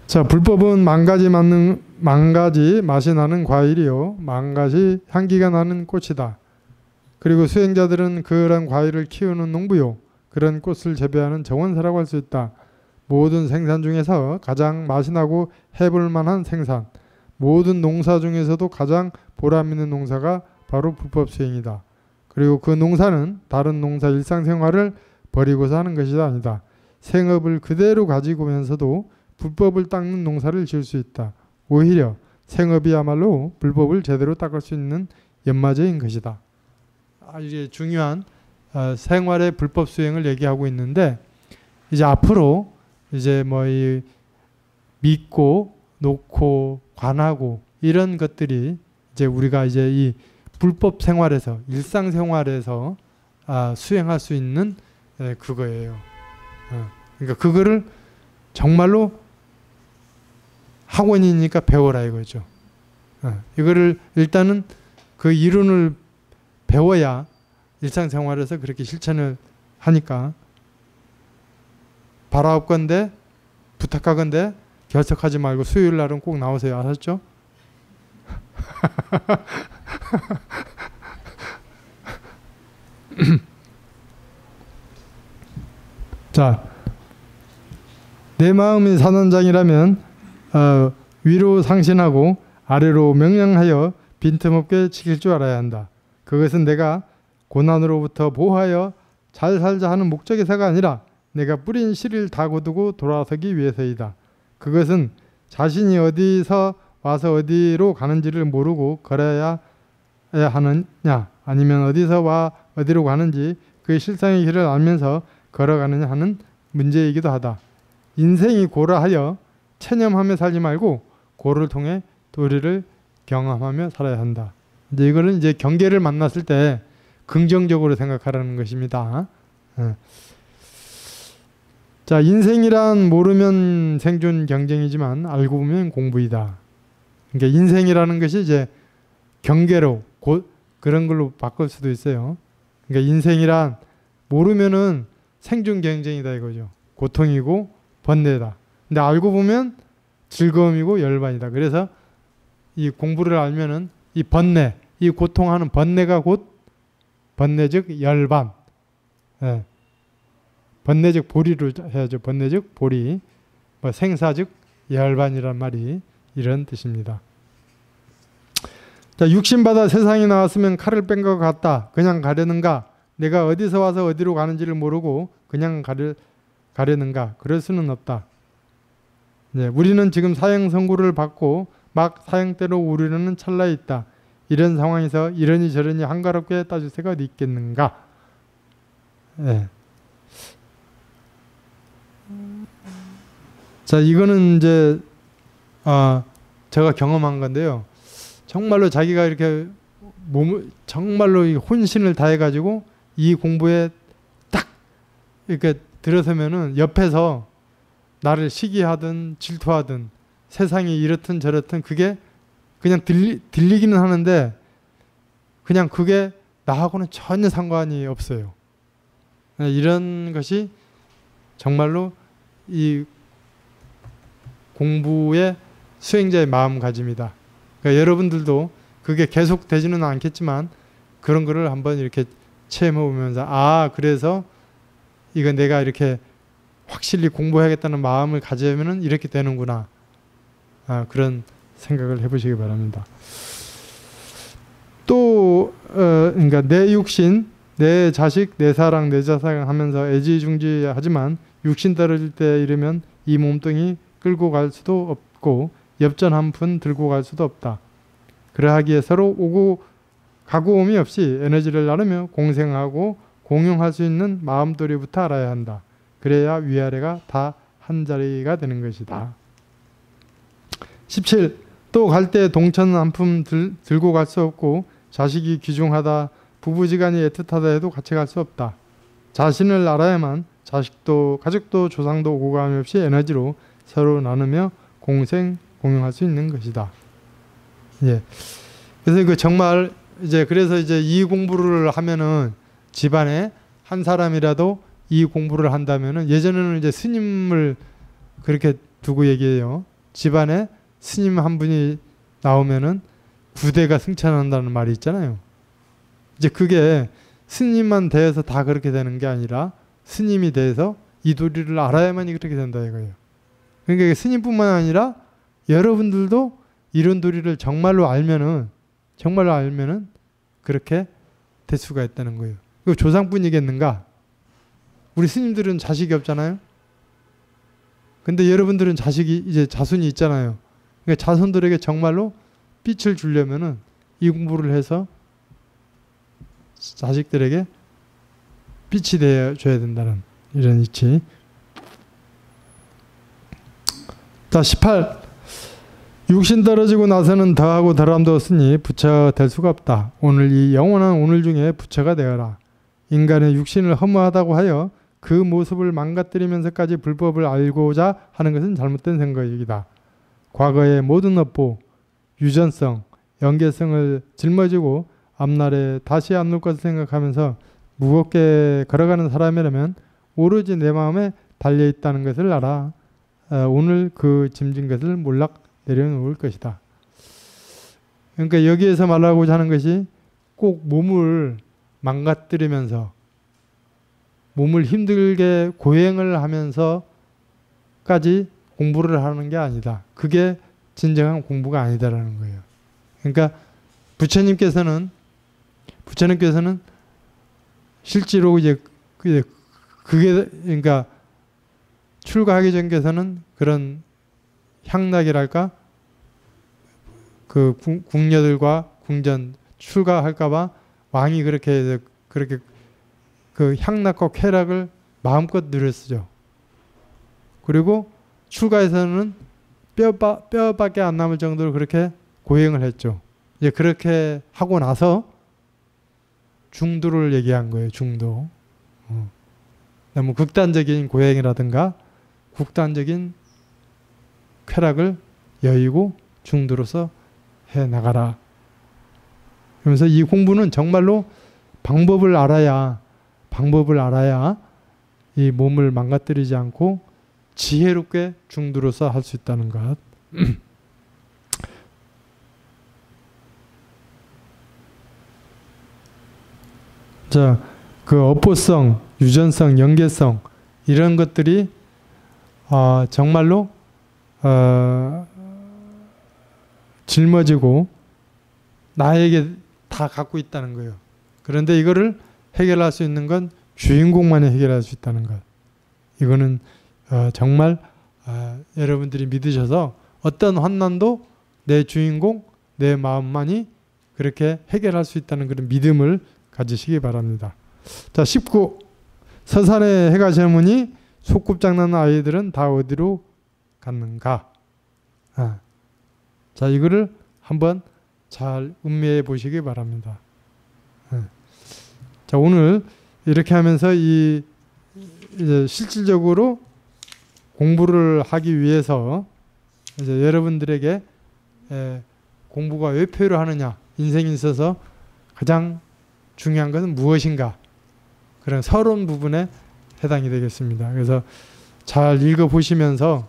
자, 불법은 만가지 맛이 나는 과일이요, 만가지 향기가 나는 꽃이다. 그리고 수행자들은 그런 과일을 키우는 농부요, 그런 꽃을 재배하는 정원사라고 할 수 있다. 모든 생산 중에서 가장 맛이 나고 해볼 만한 생산, 모든 농사 중에서도 가장 보람 있는 농사가 바로 불법 수행이다. 그리고 그 농사는 다른 농사 일상생활을 버리고서 하는 것이 아니다. 생업을 그대로 가지고면서도 불법을 닦는 농사를 지을 수 있다. 오히려 생업이야말로 불법을 제대로 닦을 수 있는 연마제인 것이다. 이게 중요한 생활의 불법 수행을 얘기하고 있는데, 이제 앞으로 이제 뭐 이 믿고 놓고 관하고 이런 것들이 이제 우리가 이제 이 불법 생활에서, 일상 생활에서 수행할 수 있는 그거예요. 그러니까 그거를 정말로 학원이니까 배워라 이거죠. 이거를 일단은 그 이론을 배워야 일상생활에서 그렇게 실천을 하니까, 바라옵건대, 부탁하건대 결석하지 말고 수요일 날은 꼭 나오세요. 아셨죠? 자, 내 마음이 산원장이라면 위로 상신하고 아래로 명령하여 빈틈없게 지킬 줄 알아야 한다. 그것은 내가 고난으로부터 보호하여 잘 살자 하는 목적에서가 아니라 내가 뿌린 씨를 다 거두고 돌아서기 위해서이다. 그것은 자신이 어디서 와서 어디로 가는지를 모르고 걸어야 하느냐, 아니면 어디서 와 어디로 가는지 그 실상의 길을 알면서 걸어가느냐 하는 문제이기도 하다. 인생이 고라하여 체념하며 살지 말고 고를 통해 도리를 경험하며 살아야 한다. 이제 이거는 이제 경계를 만났을 때 긍정적으로 생각하라는 것입니다. 자, 인생이란 모르면 생존 경쟁이지만 알고 보면 공부이다. 그러니까 인생이라는 것이 이제 경계로 그런 걸로 바꿀 수도 있어요. 그러니까 인생이란 모르면은 생존 경쟁이다 이거죠. 고통이고 번뇌다. 근데 알고 보면 즐거움이고 열반이다. 그래서 이 공부를 알면은 이 번뇌, 이 고통하는 번뇌가 곧 번뇌 즉 열반. 번뇌적 보리로 해야죠. 번뇌적 보리. 뭐 생사즉 열반이란 말이 이런 뜻입니다. 자, 육신받아 세상에 나왔으면 칼을 뺀 것 같다. 그냥 가려는가? 내가 어디서 와서 어디로 가는지를 모르고 그냥 가려는가? 그럴 수는 없다. 네, 우리는 지금 사형 선고를 받고 막 사형대로 오르려는 찰나에 있다. 이런 상황에서 이러니 저러니 한가롭게 따질 새가 어디 있겠는가? 네. 자, 이거는 이제 제가 경험한 건데요. 정말로 자기가 이렇게 정말로 혼신을 다해가지고 이 공부에 딱 이렇게 들어서면은 옆에서 나를 시기하든 질투하든 세상이 이렇든 저렇든 그게 그냥 들리기는 하는데 그냥 그게 나하고는 전혀 상관이 없어요. 이런 것이 정말로 이 공부의 수행자의 마음가짐이다. 그러니까 여러분들도 그게 계속 되지는 않겠지만 그런 거를 한번 이렇게 체험해 보면서 그래서 이거 내가 이렇게 확실히 공부해야겠다는 마음을 가지면은 이렇게 되는구나. 그런 생각을 해보시기 바랍니다. 또 그러니까 내 육신, 내 자식, 내 사랑, 내 자상 하면서 애지중지하지만 육신 떨어질 때 이르면 이 몸뚱이 끌고 갈 수도 없고 엽전 한 푼 들고 갈 수도 없다. 그러하기에 서로 오고 가고 오미 없이 에너지를 나누며 공생하고 공용할 수 있는 마음도리부터 알아야 한다. 그래야 위아래가 다 한자리가 되는 것이다. 17. 또 갈 때 동천 한 푼 들고 갈 수 없고 자식이 귀중하다 부부지간이 애틋하다 해도 같이 갈 수 없다. 자신을 알아야만 자식도 가족도 조상도 오고 감이 없이 에너지로 서로 나누며 공용할 수 있는 것이다. 예. 그래서 정말 그래서 이 공부를 하면은 집안에 한 사람이라도 이 공부를 한다면은 예전에는 스님을 그렇게 두고 얘기해요. 집안에 스님 한 분이 나오면은 부대가 승천한다는 말이 있잖아요. 그게 스님만 대해서 다 그렇게 되는 게 아니라 스님이 대해서 이 도리를 알아야만 그렇게 된다 이거예요. 그러니까 스님뿐만 아니라 여러분들도 이런 도리를 정말로 알면은 그렇게 될 수가 있다는 거예요. 그 조상뿐이겠는가? 우리 스님들은 자식이 없잖아요. 근데 여러분들은 자손이 있잖아요. 그러니까 자손들에게 정말로 빛을 주려면은 이 공부를 해서 자식들에게 빛이 되어줘야 된다는 이런 이치. 자, 18. 육신 떨어지고 나서는 더하고 덜함도 없으니 부처 될 수가 없다. 오늘 이 영원한 오늘 중에 부처가 되어라. 인간의 육신을 허무하다고 하여 그 모습을 망가뜨리면서까지 불법을 알고자 하는 것은 잘못된 생각이다. 과거의 모든 업보, 유전성, 연계성을 짊어지고 앞날에 다시 안 놓을 것을 생각하면서 무겁게 걸어가는 사람이라면 오로지 내 마음에 달려있다는 것을 알아 오늘 그 짐진 것을 몰락 내려놓을 것이다. 그러니까 여기에서 말하고자 하는 것이 꼭 몸을 망가뜨리면서 몸을 힘들게 고행을 하면서까지 공부를 하는 게 아니다. 그게 진정한 공부가 아니다라는 거예요. 그러니까 부처님께서는 실제로 그게 그러니까 출가하기 전께서는 그런 향락이랄까 그 궁녀들과 궁전 출가할까봐 왕이 그렇게 그 향락과 쾌락을 마음껏 누렸죠. 그리고 출가에서는 뼈밖에 안 남을 정도로 그렇게 고행을 했죠. 이제 그렇게 하고 나서 중도를 얘기한 거예요. 중도. 너무 극단적인 고행이라든가 극단적인 쾌락을 여의고 중도로서 해나가라. 그러면서 이 공부는 정말로 방법을 알아야 이 몸을 망가뜨리지 않고 지혜롭게 중도로서 할 수 있다는 것. 자, 그 업보성, 유전성, 연계성 이런 것들이 정말로 짊어지고 나에게 다 갖고 있다는 거예요. 그런데 이거를 해결할 수 있는 건 주인공만이 해결할 수 있다는 것. 이거는 정말 여러분들이 믿으셔서 어떤 환난도 내 주인공, 내 마음만이 그렇게 해결할 수 있다는 그런 믿음을 가지시기 바랍니다. 자, 19. 서산에 해가 저무니 소꿉장난 아이들은 다 어디로 갔는가? 자, 이거를 한번 잘 음미해 보시기 바랍니다. 자, 오늘 이렇게 하면서 이제 실질적으로 공부를 하기 위해서 이제 여러분들에게 공부가 왜 필요하느냐, 인생에 있어서 가장 중요한 것은 무엇인가, 그런 서론 부분에 해당이 되겠습니다. 그래서 잘 읽어보시면서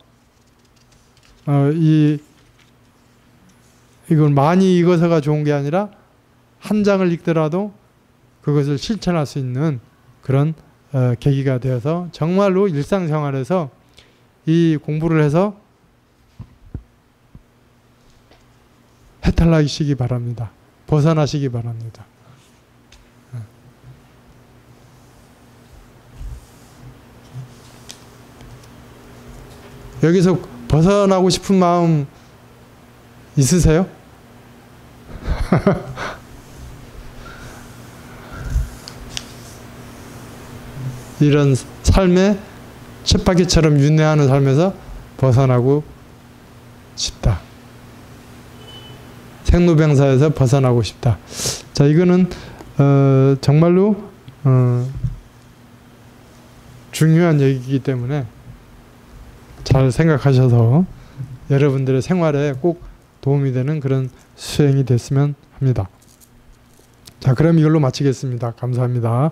이걸 많이 읽어서가 좋은 게 아니라 한 장을 읽더라도 그것을 실천할 수 있는 그런 계기가 되어서 정말로 일상생활에서 이 공부를 해서 해탈하시기 바랍니다. 벗어나시기 바랍니다. 여기서 벗어나고 싶은 마음 있으세요? 이런 삶에 쳇바퀴처럼 윤회하는 삶에서 벗어나고 싶다. 생로병사에서 벗어나고 싶다. 자, 이거는 정말로 중요한 얘기이기 때문에 잘 생각하셔서 여러분들의 생활에 꼭 도움이 되는 그런 수행이 됐으면 합니다. 자, 그럼 이걸로 마치겠습니다. 감사합니다.